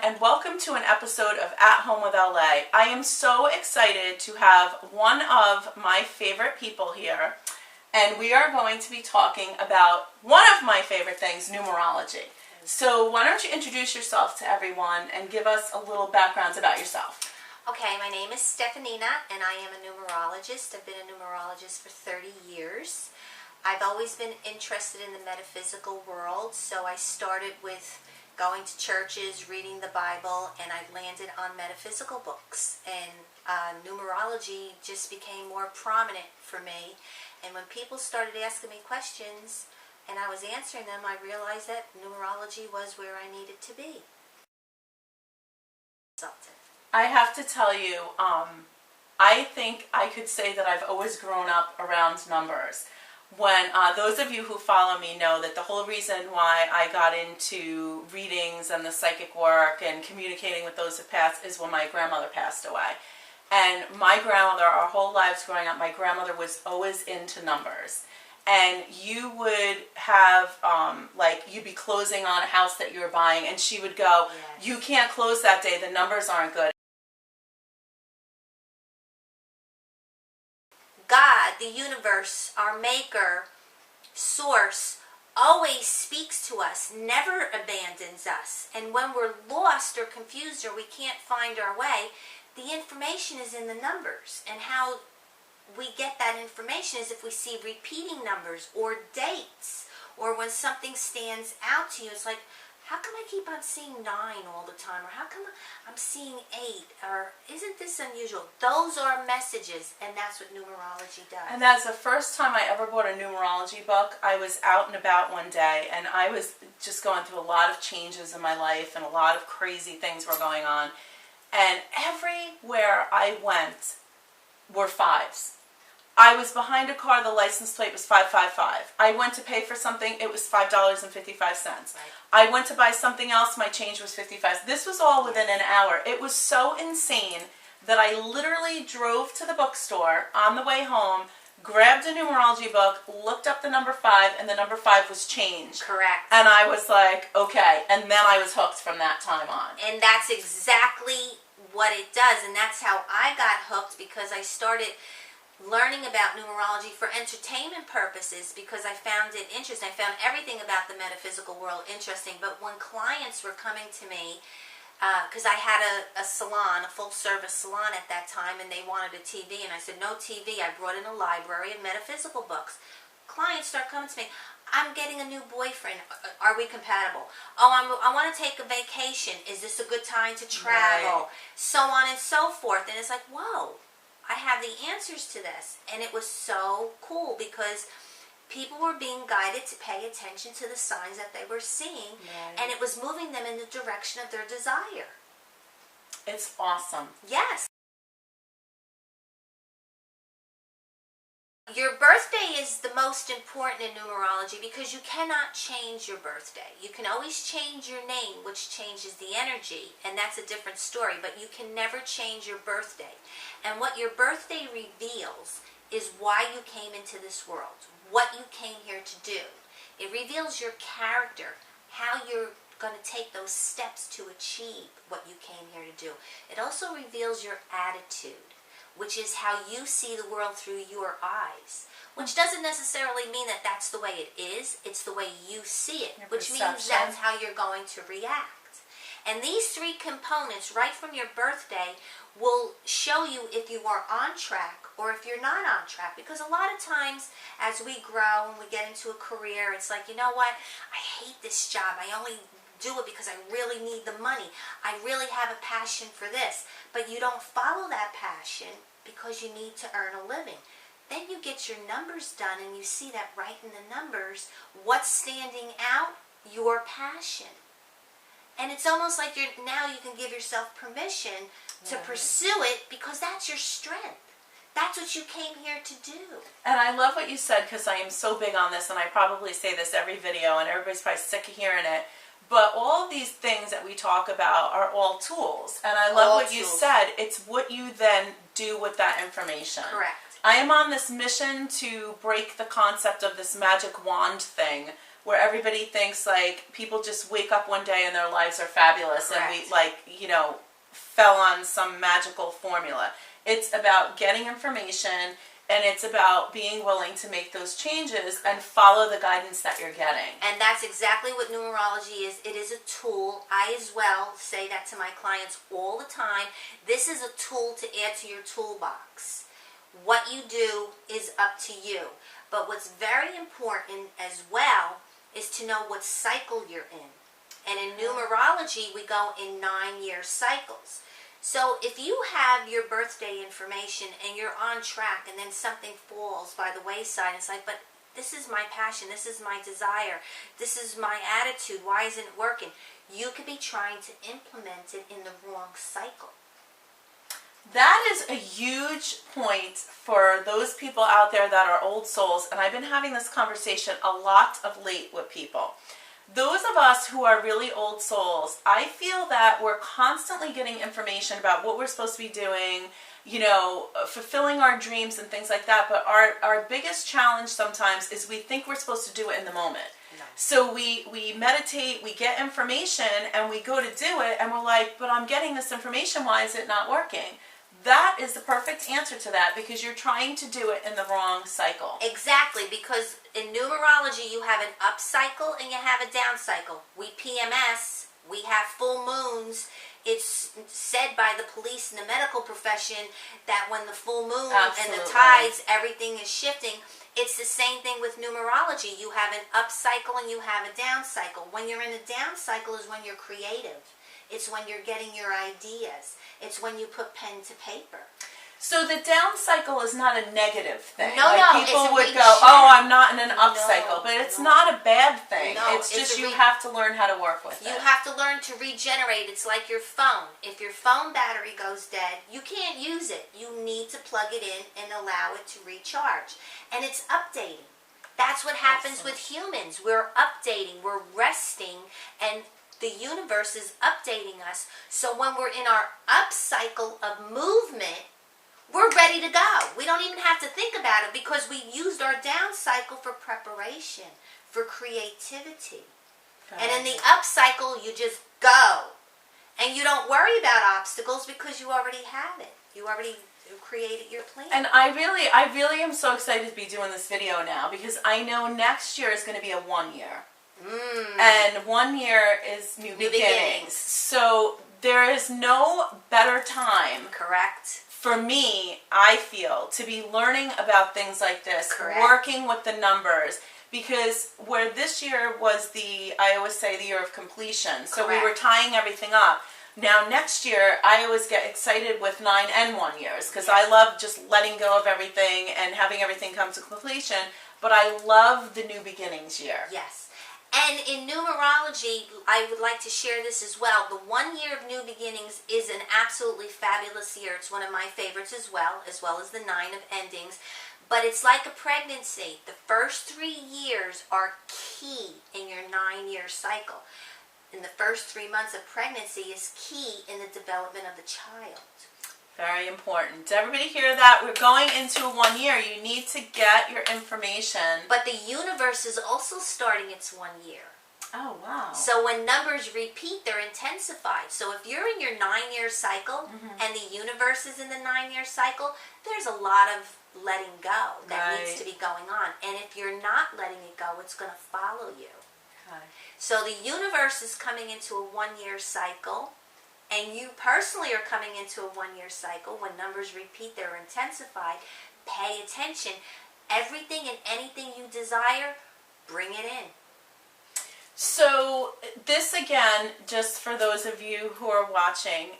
and welcome to an episode of At Home with LA. I am so excited to have one of my favorite people here, and we are going to be talking about one of my favorite things, numerology. So why don't you introduce yourself to everyone and give us a little background about yourself. Okay, my name is Stefanina, and I am a numerologist. I've been a numerologist for 30 years. I've always been interested in the metaphysical world, so I started with going to churches, reading the Bible, and I landed on metaphysical books. And numerology just became more prominent for me. And when people started asking me questions, and I was answering them, I realized that numerology was where I needed to be. I have to tell you, I think I could say that I've always grown up around numbers. When those of you who follow me know that the whole reason why I got into readings and the psychic work and communicating with those who passed is when my grandmother passed away. And my grandmother, our whole lives growing up, my grandmother was always into numbers. And you would have, you'd be closing on a house that you were buying, and she would go, yes, "You can't close that day, the numbers aren't good." God, the universe, our maker, source, always speaks to us, never abandons us. And when we're lost or confused or we can't find our way, the information is in the numbers. And how we get that information is if we see repeating numbers or dates, or when something stands out to you. It's like, how come I keep on seeing 9 all the time? Or how come I'm seeing 8? Or isn't this unusual? Those are messages, and that's what numerology does. And that's the first time I ever bought a numerology book. I was out and about one day, and I was just going through a lot of changes in my life, and a lot of crazy things were going on. And everywhere I went were 5s. I was behind a car, the license plate was 555. I went to pay for something, it was $5.55. Right. I went to buy something else, my change was 55. This was all within an hour. It was so insane that I literally drove to the bookstore on the way home, grabbed a numerology book, looked up the number 5, and the number 5 was changed. Correct. And I was like, okay. And then I was hooked from that time on. And that's exactly what it does. And that's how I got hooked, because I started learning about numerology for entertainment purposes, because I found it interesting. I found everything about the metaphysical world interesting. But when clients were coming to me, because I had a salon, a full-service salon at that time, and they wanted a TV, and I said, no TV. I brought in a library of metaphysical books. Clients start coming to me, I'm getting a new boyfriend. Are we compatible? Oh, I want to take a vacation. Is this a good time to travel? Right. So on and so forth. And it's like, whoa, I have the answers to this. And it was so cool, because people were being guided to pay attention to the signs that they were seeing, right, and it was moving them in the direction of their desire. It's awesome. Yes. Your birthday is the most important in numerology, because you cannot change your birthday. You can always change your name, which changes the energy, and that's a different story, but you can never change your birthday. And what your birthday reveals is why you came into this world, what you came here to do. It reveals your character, how you're going to take those steps to achieve what you came here to do. It also reveals your attitude, which is how you see the world through your eyes, which doesn't necessarily mean that that's the way it is. It's the way you see it, which means that's how you're going to react. And these 3 components, right from your birthday, will show you if you are on track or if you're not on track. Because a lot of times as we grow and we get into a career, it's like, you know what, I hate this job. I only do it because I really need the money. I really have a passion for this. But you don't follow that passion because you need to earn a living. Then you get your numbers done, and you see that right in the numbers, what's standing out? Your passion. And it's almost like now you can give yourself permission to pursue it, because that's your strength. That's what you came here to do. And I love what you said, because I am so big on this, and I probably say this every video, and everybody's probably sick of hearing it. But all of these things that we talk about are all tools. And I love what you said. It's what you then do with that information. Correct. I am on this mission to break the concept of this magic wand thing where everybody thinks like people just wake up one day and their lives are fabulous. Correct. And we like, fell on some magical formula. It's about getting information, and it's about being willing to make those changes and follow the guidance that you're getting. And that's exactly what numerology is. It is a tool. I as well say that to my clients all the time. This is a tool to add to your toolbox. What you do is up to you. But what's very important as well is to know what cycle you're in. And in numerology, we go in 9-year cycles. So if you have your birthday information and you're on track and then something falls by the wayside, it's like, but this is my passion, this is my desire, this is my attitude, why isn't it working? You could be trying to implement it in the wrong cycle. That is a huge point for those people out there that are old souls, and I've been having this conversation a lot of late with people. Those of us who are really old souls, I feel that we're constantly getting information about what we're supposed to be doing, fulfilling our dreams and things like that, but our biggest challenge sometimes is we think we're supposed to do it in the moment. No. So we meditate, we get information, and we go to do it, and we're like, but I'm getting this information, why is it not working? That is the perfect answer to that, because you're trying to do it in the wrong cycle. Exactly, because in numerology you have an up cycle and you have a down cycle. We PMS, we have full moons. It's said by the police and the medical profession that when the full moon and the tides, everything is shifting. It's the same thing with numerology. You have an up cycle and you have a down cycle. When you're in a down cycle is when you're creative. It's when you're getting your ideas. It's when you put pen to paper. So the down cycle is not a negative thing. No, people would go, oh, I'm not in an up cycle, but it's not a bad thing. No, it's just you have to learn how to work with it. You have to learn to regenerate. It's like your phone. If your phone battery goes dead, you can't use it. You need to plug it in and allow it to recharge. And it's updating. That's what happens with humans. We're updating. We're resting, and the universe is updating us. So when we're in our up cycle of movement, we're ready to go. We don't even have to think about it because we used our down cycle for preparation, for creativity. And in the up cycle, you just go. And you don't worry about obstacles because you already have it. You already created your plan. And I really am so excited to be doing this video now, because I know next year is going to be a 1 year. And 1 year is new beginnings. So there is no better time. Correct. For me, I feel, to be learning about things like this, Correct. Working with the numbers, because where this year was I always say, the year of completion. So Correct. we were tying everything up. Now next year, I always get excited with 9 and 1 years, because I love just letting go of everything and having everything come to completion. But I love the new beginnings year. Yes. And in numerology, I would like to share this as well. The 1 year of new beginnings is an absolutely fabulous year. It's one of my favorites as well as the 9 of endings. But it's like a pregnancy. The first 3 years are key in your 9-year cycle. And the first 3 months of pregnancy is key in the development of the child. Very important. Did everybody hear that? We're going into 1 year. You need to get your information. But the universe is also starting its 1 year. Oh, wow. So when numbers repeat, they're intensified. So if you're in your 9-year cycle and the universe is in the 9-year cycle, there's a lot of letting go that needs to be going on. And if you're not letting it go, it's going to follow you. Okay. So the universe is coming into a 1 year cycle. And you personally are coming into a 1 year cycle. When numbers repeat, they're intensified. Pay attention. Everything and anything you desire, bring it in. So this again, just for those of you who are watching,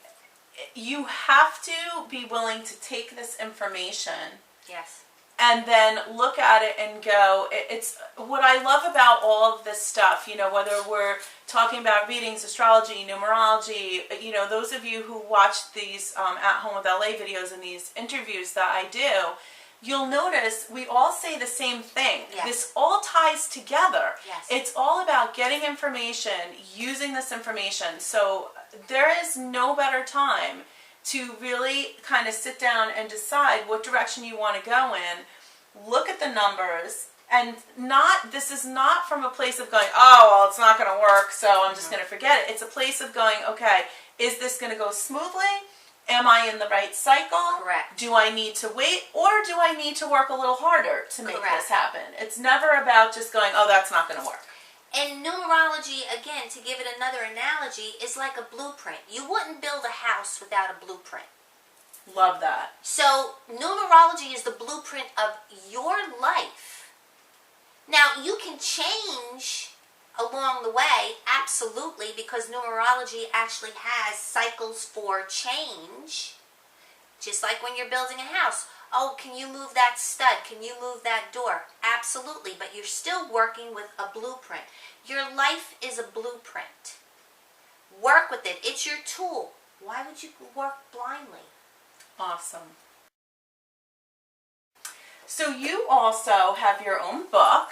you have to be willing to take this information. Yes. And then look at it and go, it's what I love about all of this stuff, whether we're talking about readings, astrology, numerology, those of you who watch these At Home with LA videos and these interviews that I do, you'll notice we all say the same thing. Yes. This all ties together. Yes. It's all about getting information, using this information. So there is no better time to really kind of sit down and decide what direction you want to go in, look at the numbers, And this is not from a place of going, oh, well, it's not going to work, so I'm just going to forget it. It's a place of going, okay, is this going to go smoothly? Am I in the right cycle? Correct. Do I need to wait, or do I need to work a little harder to make Correct. this happen? It's never about just going, oh, that's not going to work. And numerology, again, to give it another analogy, is like a blueprint. You wouldn't build a house without a blueprint. Love that. So numerology is the blueprint of your life. Now, you can change along the way, absolutely, because numerology actually has cycles for change. Just like when you're building a house. Oh, can you move that stud? Can you move that door? Absolutely, but you're still working with a blueprint. Your life is a blueprint. Work with it. It's your tool. Why would you work blindly? Awesome. So you also have your own book.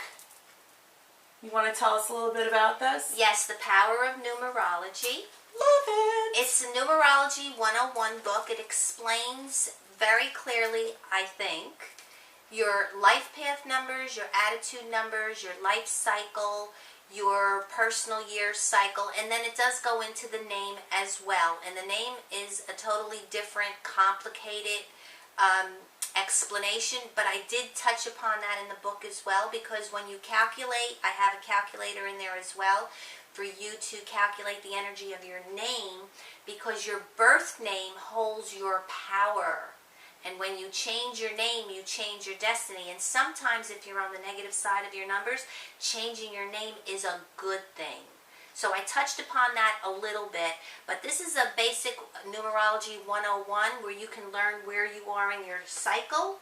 You want to tell us a little bit about this? Yes, The Power of Numerology. Love it. It's a Numerology 101 book. It explains very clearly, I think, your life path numbers, your attitude numbers, your life cycle, your personal year cycle, and then it does go into the name as well. And the name is a totally different, complicated explanation, but I did touch upon that in the book as well, because when you calculate, I have a calculator in there as well for you to calculate the energy of your name, because your birth name holds your power. And when you change your name, you change your destiny. And sometimes if you're on the negative side of your numbers, changing your name is a good thing. So I touched upon that a little bit, but this is a basic Numerology 101 where you can learn where you are in your cycle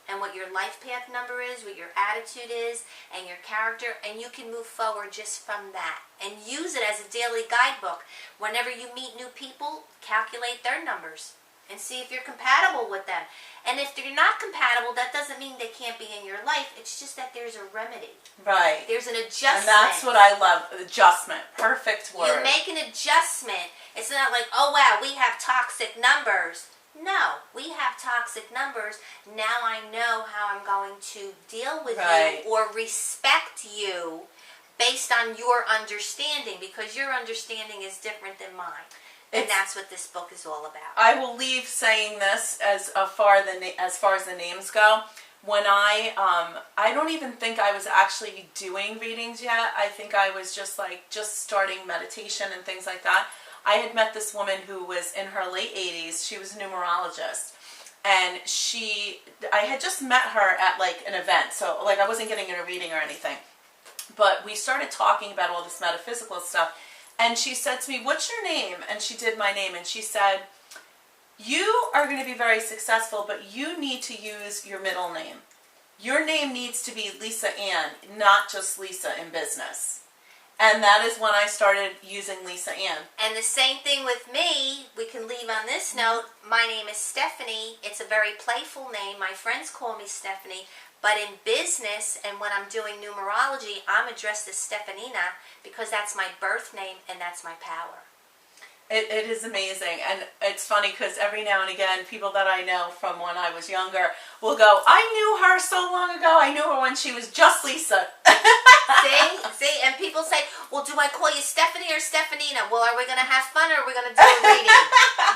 and what your life path number is, what your attitude is, and your character, and you can move forward just from that. And use it as a daily guidebook. Whenever you meet new people, calculate their numbers and see if you're compatible with them. And if you're not compatible, that doesn't mean they can't be in your life. It's just that there's a remedy. Right. There's an adjustment. And that's what I love. Adjustment. Perfect word. You make an adjustment. It's not like, oh wow, we have toxic numbers. No, we have toxic numbers. Now I know how I'm going to deal with you or respect you based on your understanding, because your understanding is different than mine. And that's what this book is all about. I will leave saying this as far as the names go. When I don't even think I was actually doing readings yet. I think I was just starting meditation and things like that. I had met this woman who was in her late 80s. She was a numerologist. And I had just met her at like an event. So like I wasn't getting in a reading or anything. But we started talking about all this metaphysical stuff. And she said to me, what's your name? And she did my name. And she said, you are going to be very successful, but you need to use your middle name. Your name needs to be Lisa Ann, not just Lisa in business. And that is when I started using Lisa Ann. And the same thing with me, we can leave on this note. My name is Stephanie. It's a very playful name. My friends call me Stephanie. But in business and when I'm doing numerology, I'm addressed as Stefanina because that's my birth name and that's my power. It is amazing. And it's funny because every now and again, people that I know from when I was younger will go, I knew her so long ago. I knew her when she was just Lisa. See? And people say, well, do I call you Stephanie or Stefanina? Well, are we going to have fun or are we going to do a reading?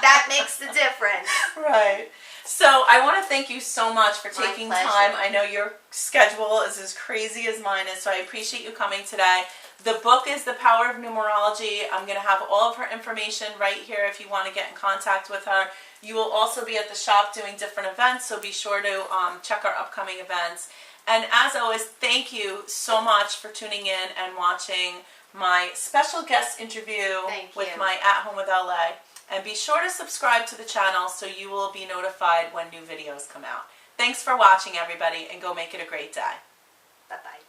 That makes the difference. Right. So I want to thank you so much for taking time. I know your schedule is as crazy as mine is, so I appreciate you coming today. The book is The Power of Numerology. I'm going to have all of her information right here if you want to get in contact with her. You will also be at the shop doing different events, so be sure to check our upcoming events. And as always, thank you so much for tuning in and watching my special guest interview with my At Home with LA. And be sure to subscribe to the channel so you will be notified when new videos come out. Thanks for watching, everybody, and go make it a great day. Bye-bye.